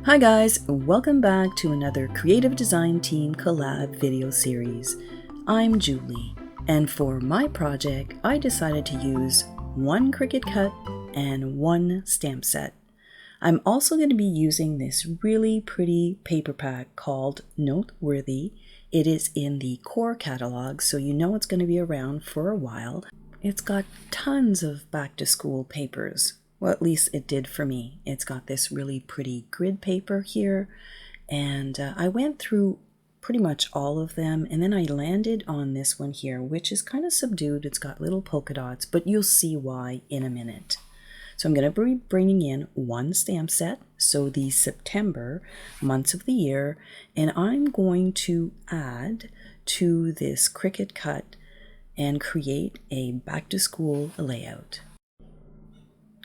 Hi guys, welcome back to another Creative Design Team collab video series. I'm Julie, and for my project, I decided to use one Cricut cut and one stamp set. I'm also going to be using this really pretty paper pack called Noteworthy. It is in the core catalog, so you know it's going to be around for a while. It's got tons of back to school papers. Well, at least it did for me. It's got this really pretty grid paper here, and I went through pretty much all of them, and then I landed on this one here, which is kind of subdued. It's got little polka dots, but you'll see why in a minute. So I'm going to be bringing in one stamp set, so the September months of the year, and I'm going to add to this Cricut cut and create a back to school layout.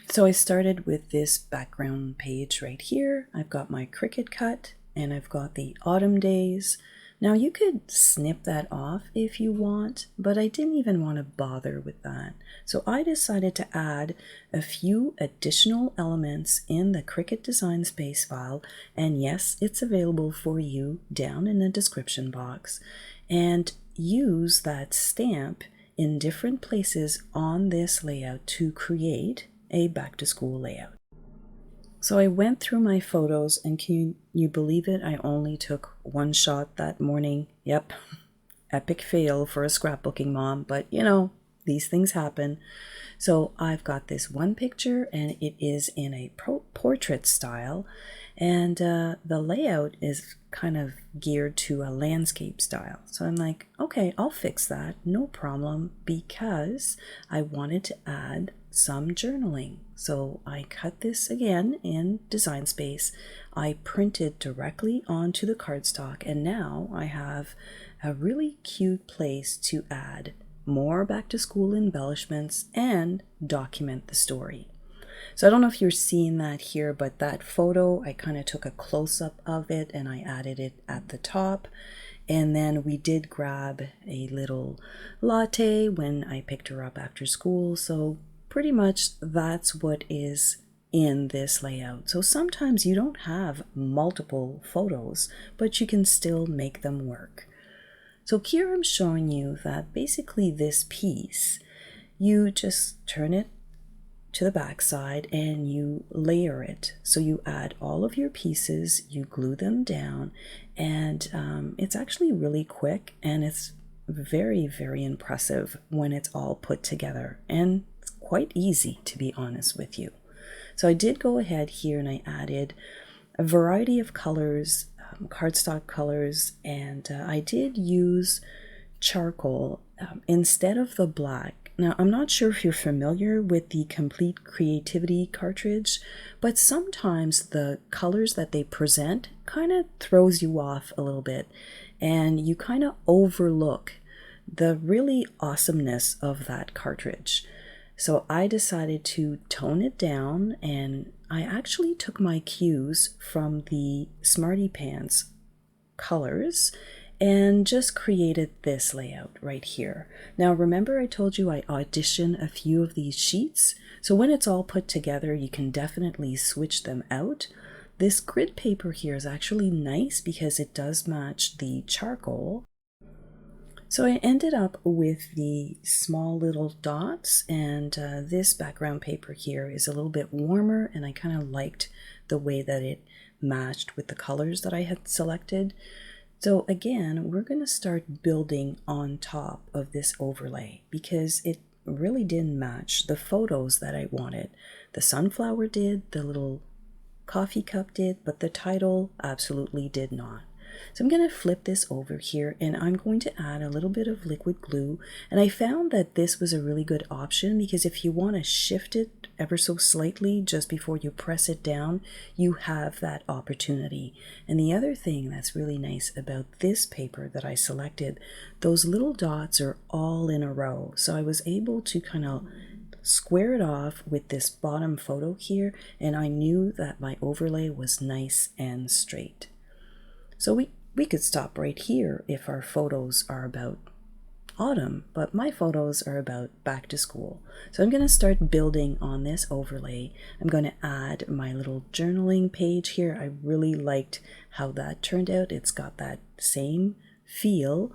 So I started with this background page right here. I've got my Cricut cut and I've got the autumn days. Now you could snip that off if you want, but I didn't even want to bother with that. So I decided to add a few additional elements in the Cricut Design Space file, and yes, it's available for you down in the description box, and use that stamp in different places on this layout to create a back to school layout. So I went through my photos, and can you believe it? I only took one shot that morning. Yep, epic fail for a scrapbooking mom, but you know, these things happen. So I've got this one picture, and it is in a portrait style, and the layout is kind of geared to a landscape style. So I'm like, okay, I'll fix that, no problem, because I wanted to add some journaling. So I cut this again in Design Space. I printed directly onto the cardstock, and now I have a really cute place to add more back to school embellishments and document the story. So I don't know if you're seeing that here, but that photo, I kind of took a close-up of it and I added it at the top. And then we did grab a little latte when I picked her up after school. So pretty much that's what is in this layout. So sometimes you don't have multiple photos, but you can still make them work. So here I'm showing you that basically this piece, you just turn it to the back side and you layer it. So you add all of your pieces, you glue them down, and it's actually really quick, and it's very, very impressive when it's all put together, and it's quite easy, to be honest with you. So I did go ahead here and I added a variety of colors, cardstock colors, and I did use charcoal instead of the black. Now, I'm not sure if you're familiar with the Complete Creativity cartridge, but sometimes the colors that they present kind of throws you off a little bit, and you kind of overlook the really awesomeness of that cartridge. So I decided to tone it down, and I actually took my cues from the Smarty Pants colors and just created this layout right here. Now remember I told you I audition a few of these sheets, so when it's all put together you can definitely switch them out. This grid paper here is actually nice because it does match the charcoal. So I ended up with the small little dots, and this background paper here is a little bit warmer, and I kind of liked the way that it matched with the colors that I had selected. So again, we're going to start building on top of this overlay because it really didn't match the photos that I wanted. The sunflower did, the little coffee cup did, but the title absolutely did not. So I'm going to flip this over here, and I'm going to add a little bit of liquid glue. And I found that this was a really good option because if you want to shift it ever so slightly just before you press it down, you have that opportunity. And the other thing that's really nice about this paper that I selected, those little dots are all in a row. So I was able to kind of square it off with this bottom photo here, and I knew that my overlay was nice and straight. So we could stop right here if our photos are about autumn, but my photos are about back to school. So I'm going to start building on this overlay. I'm going to add my little journaling page here. I really liked how that turned out. It's got that same feel,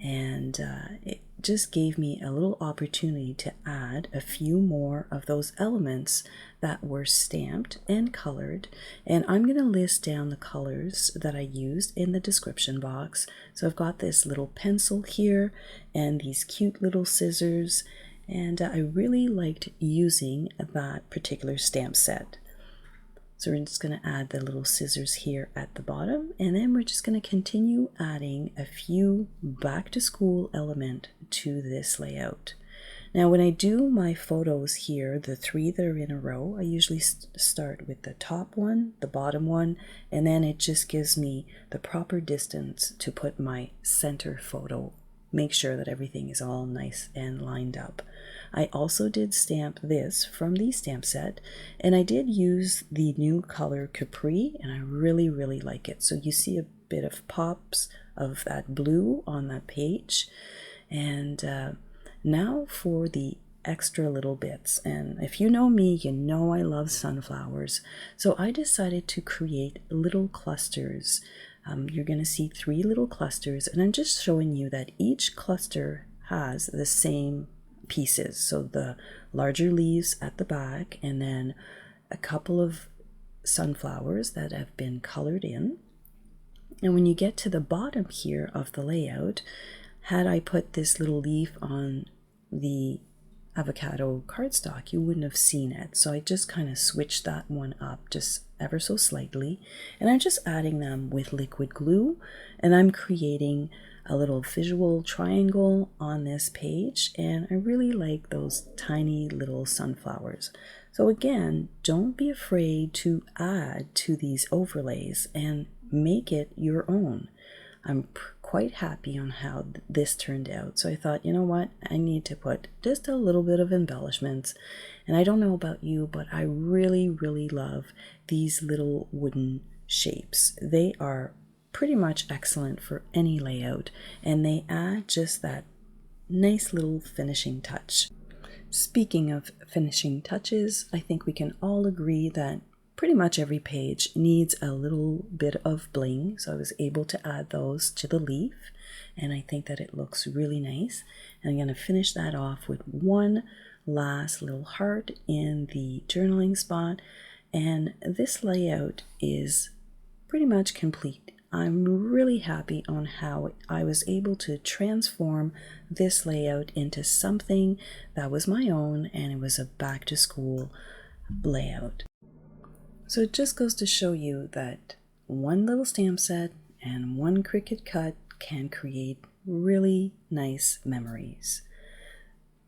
and it just gave me a little opportunity to add a few more of those elements that were stamped and colored. And I'm going to list down the colors that I used in the description box. So I've got this little pencil here and these cute little scissors, and I really liked using that particular stamp set. So we're just going to add the little scissors here at the bottom, and then we're just going to continue adding a few back to school element to this layout. Now when I do my photos here, the 3 that are in a row, I usually start with the top one, the bottom one, and then it just gives me the proper distance to put my center photo. Make sure that everything is all nice and lined up. I also did stamp this from the stamp set, and I did use the new color Capri, and I really like it. So you see a bit of pops of that blue on that page. And now for the extra little bits. And if you know me, you know I love sunflowers. So I decided to create little clusters. You're going to see 3 little clusters, and I'm just showing you that each cluster has the same pieces. So the larger leaves at the back, and then a couple of sunflowers that have been colored in. And when you get to the bottom here of the layout, had I put this little leaf on the avocado cardstock, you wouldn't have seen it. So I just kind of switched that one up just ever so slightly, and I'm just adding them with liquid glue, and I'm creating a little visual triangle on this page, and I really like those tiny little sunflowers. So again, don't be afraid to add to these overlays and make it your own. I'm quite happy on how this turned out. So I thought, you know what, I need to put just a little bit of embellishments. And I don't know about you, but I really love these little wooden shapes. They are pretty much excellent for any layout, and they add just that nice little finishing touch. Speaking of finishing touches, I think we can all agree that pretty much every page needs a little bit of bling, so I was able to add those to the leaf, and I think that it looks really nice. And I'm going to finish that off with one last little heart in the journaling spot, and this layout is pretty much complete. I'm really happy on how I was able to transform this layout into something that was my own, and it was a back to school layout. So it just goes to show you that one little stamp set and one Cricut cut can create really nice memories.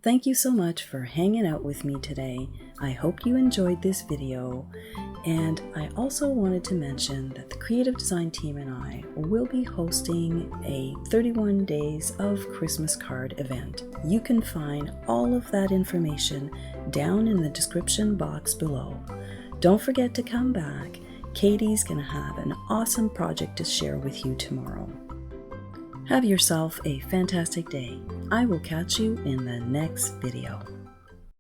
Thank you so much for hanging out with me today. I hope you enjoyed this video, and I also wanted to mention that the creative design team and I will be hosting a 31 days of Christmas card event. You can find all of that information down in the description box below. Don't forget to come back. Katie's gonna have an awesome project to share with you tomorrow. Have yourself a fantastic day. I will catch you in the next video.